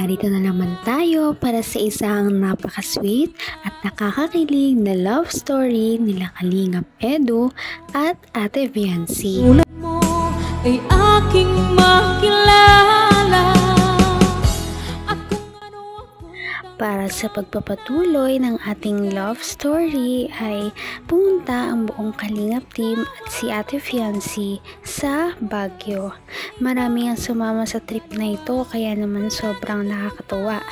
narito na naman tayo para sa isang napaka-sweet at nakakakilig na love story nila Kalingap Edu at Ate Viancy. Tulad mo ay aking makilala. Para sa pagpapatuloy ng ating love story ay pumunta ang buong Kalingap team at si Ate Viancy sa Baguio. Marami ang sumama sa trip na ito kaya naman sobrang nakakatuwa.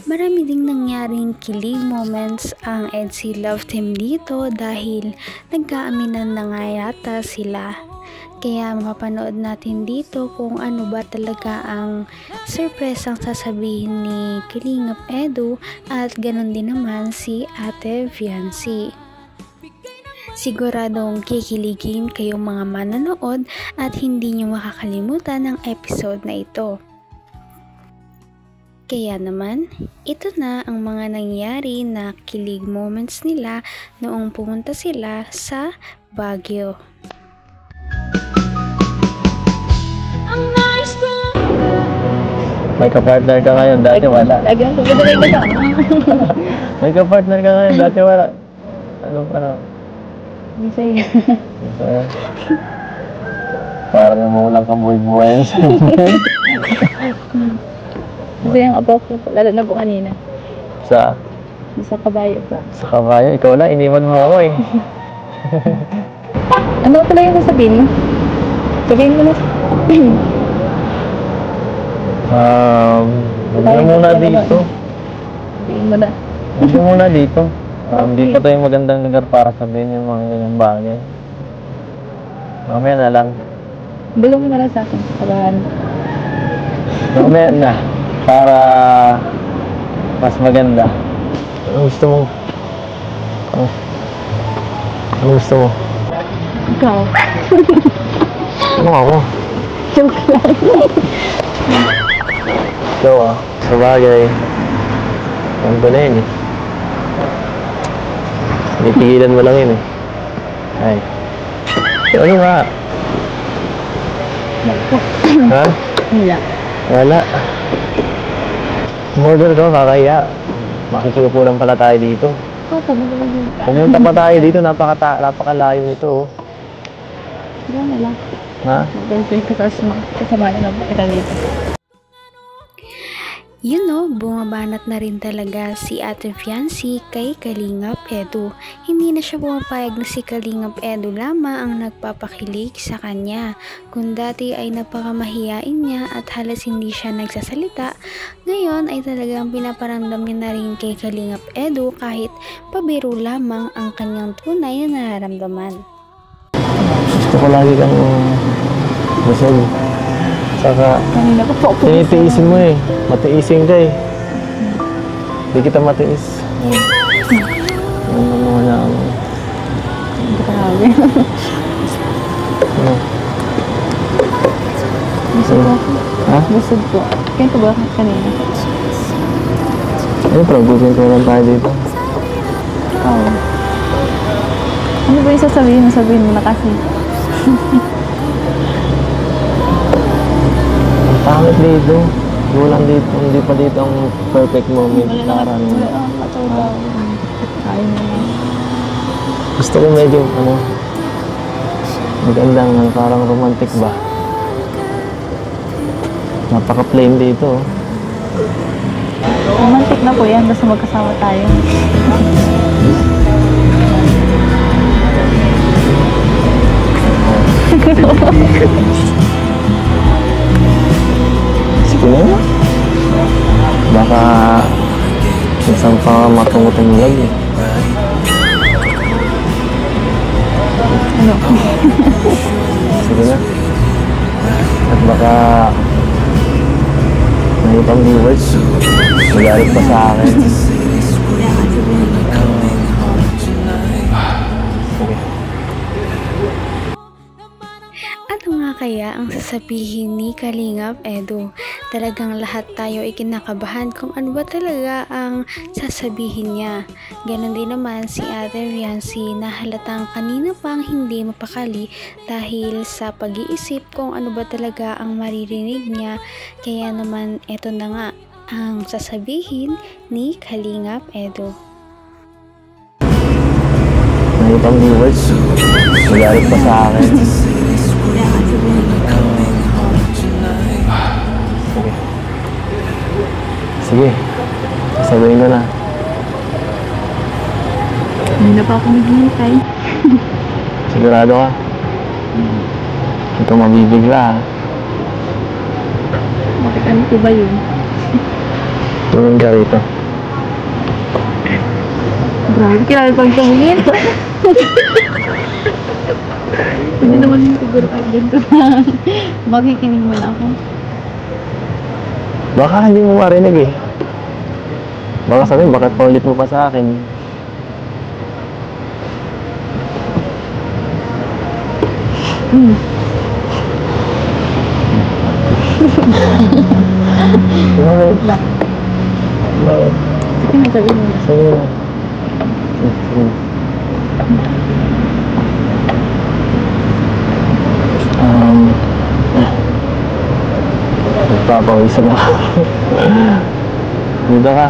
Marami ding nangyaring kilig moments ang EDSI Love Team dito dahil nagkaaminan na nga yata sila. Kaya mapapanood natin dito kung ano ba talaga ang surprise ang sasabihin ni Kalingap Edu at ganun din naman si Ate Viancy. Siguradong kikiligin kayong mga manonood at hindi nyo makakalimutan ang episode na ito. Kaya naman, ito na ang mga nangyari na kilig moments nila noong pumunta sila sa Baguio. May ka-partner ka ngayon, dati wala. May ka-partner ka ngayon, dati wala. Ano? Bisaya. Parang namulang kang buhay-buhay sa Kasi yung apo ko, lalo na po kanina. Sa Kabayo pa. Sa kabayo, ikaw lang, iniwan mo ako eh. Ano pala yung sasabihin mo? Sabihin mo na. Huwag na muna dito. Sabihin mo na. Huwag na muna dito. Hindi pa tayo magandang lugar para sabihin yung mga ganyang bagay. Mamaya na lang. Bulong mo na lang sa akin. Kabahan. Mamaya na. Para mas maganda. Ano gusto mo? Ano gusto mo? Ikaw. Ano ako? Joke lang. Ikaw sabagay. Ano ba na yun eh? Titigilan mo lang yun eh. Ay. Ano nga? Ha? Wala. Wala. Murder ko, kakahiya. Makikigupo lang pala tayo dito. Pumunta pa tayo dito, napakalayo nito oh. Diyan na lang. Ha? Mag-enjoy ka kasama na kita dito. Yun no, bumabanat na rin talaga si Ate Viancy kay Kalingap Edu. Hindi na siya pumapayag na si Kalingap Edu lamang ang nagpapakilig sa kanya. Kung dati ay napakamahiyain niya at halos hindi siya nagsasalita, ngayon ay talagang pinaparamdam niya na rin kay Kalingap Edu kahit pabiro lamang ang kanyang tunay na nararamdaman. Gusto ko lagi kang busog. Saka, Kanina ko po. tinitiisin mo eh. Matiisin ka eh. Hindi kita matiis. Ano mo na ako. Grabe. Ano? Busog ako. Ha? Busog po. Kaya ko ba kanina? Ano gusto ko lang tayo dito? Oo. Ano ba yung sasabihin mo? Sabihin mo na kasi. Pangit dito. Walang dito. Hindi pa dito ang perfect moment. Wala ang katawa. Ayaw mo na. Gusto ko medyo, magandang, parang romantic ba? Napaka-plain dito. Romantic na po yan. Basta magkasama tayo. Sige na. Baka isang pa matungutan mo lang eh. Ano? Sige na. At baka may ibang viewers. Magalit pa sa akin. Sige. Ano nga kaya ang sasabihin ni Kalingap Edu? Talagang lahat tayo ay kinakabahan kung ano ba talaga ang sasabihin niya. Ganon din naman si Ate Viancy na halatang kanina pang hindi mapakali dahil sa pag-iisip kung ano ba talaga ang maririnig niya. Kaya naman eto na nga, ang sasabihin ni Kalingap Edu. May ibang viewers. Magalit pa sa akin. Sige. Sige. Sasabihin ko na. Hindi na pa ako naghihintay. Sigurado ka? Hindi ka mabibigla ha. Bakit ano ko ba yun? Tulungan ka rito. Grabe, kailangan pang tumingin. Hindi naman siguro kahit ganito lang. Makikinig mo na ako. Baka hindi mo marinig eh. Baka sabihin, bakit paulit mo pa sa akin? Bakit? Bakit? Sige na, sabihin mo na. Sige na. Sige. Nagpapawisan ako. Dito ka.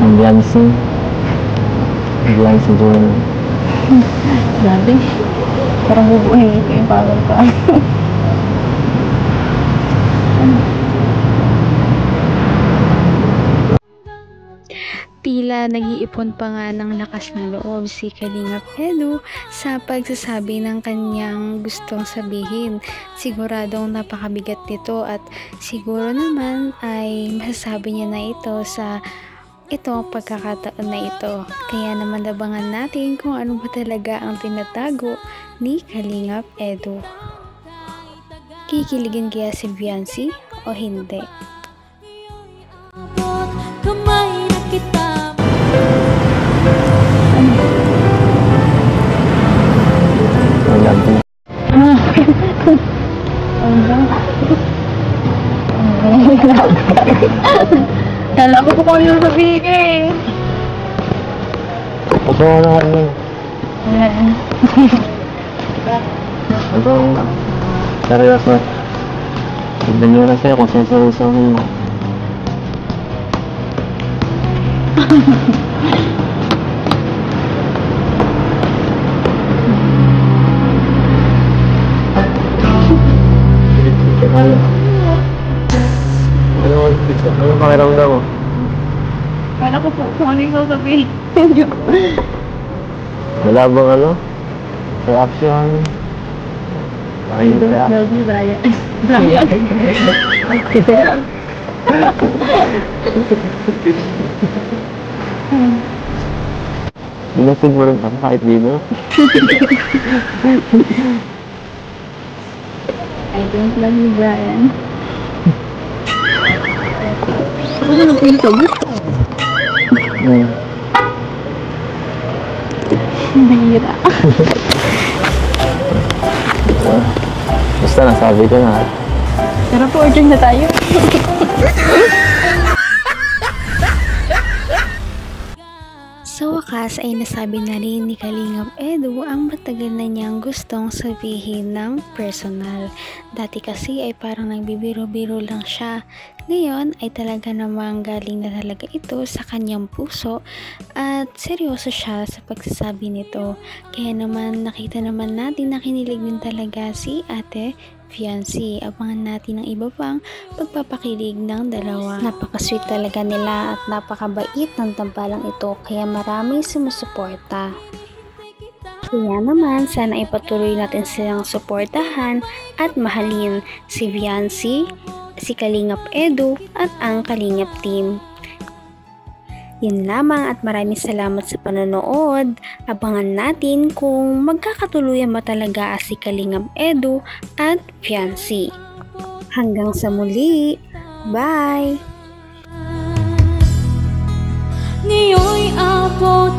Ang Biancy. Ang Biancy June. Grabe. Parang bubuhay ko yung pagod ka. Tila nag-iipon pa nga ng lakas ng loob si Kalingap Edu sa pagsasabi ng kanyang gustong sabihin. Siguradong napakabigat nito at siguro naman ay masasabi niya na ito sa itong pagkakataon na ito. Kaya naman labangan natin kung ano ba talaga ang tinatago ni Kalingap Edu. Kikiligin kaya si Biancy o hindi? Kamay na kita. Alam ko. Kala ko kung ano yung sabihin ka eh. Ito na nga yun. Ito na. Seryoso. Tignan nyo na sa'yo kung seryoso mo. Ano pakiramdam mo? Kala ko po kung ano yung sasabihin. Wala bang ano? Reaction? Bakit reaction? Love you, Brian. Brian. Binasig mo rin ako kahit dito. I don't love you, Brian. Ano nang pilit ako? Nahira. Basta nasabi ko na. Tara po, order na tayo. Sa wakas ay nasabi na rin ni Kalingap Edu ang matagal na niyang gustong sabihin ng personal. Dati kasi ay parang nagbibiro-biro lang siya. Ngayon ay talaga namang galing na talaga ito sa kanyang puso at seryoso siya sa pagsasabi nito. Kaya naman nakita naman natin na kinilig din talaga si Ate Fiancé. Abangan natin ang iba pang pagpapakilig ng dalawa. Napaka-sweet talaga nila at napakabait ng tambalang ito kaya maraming sumusuporta. Kaya naman sana ipatuloy natin silang suportahan at mahalin si Fiancé, si Kalingap Edu at ang Kalingap team. Yun lamang at maraming salamat sa panonood. Abangan natin kung magkakatuluyan ba talaga si Kalingap Edu at Fiancé. Hanggang sa muli. Bye! Ngayon'y abot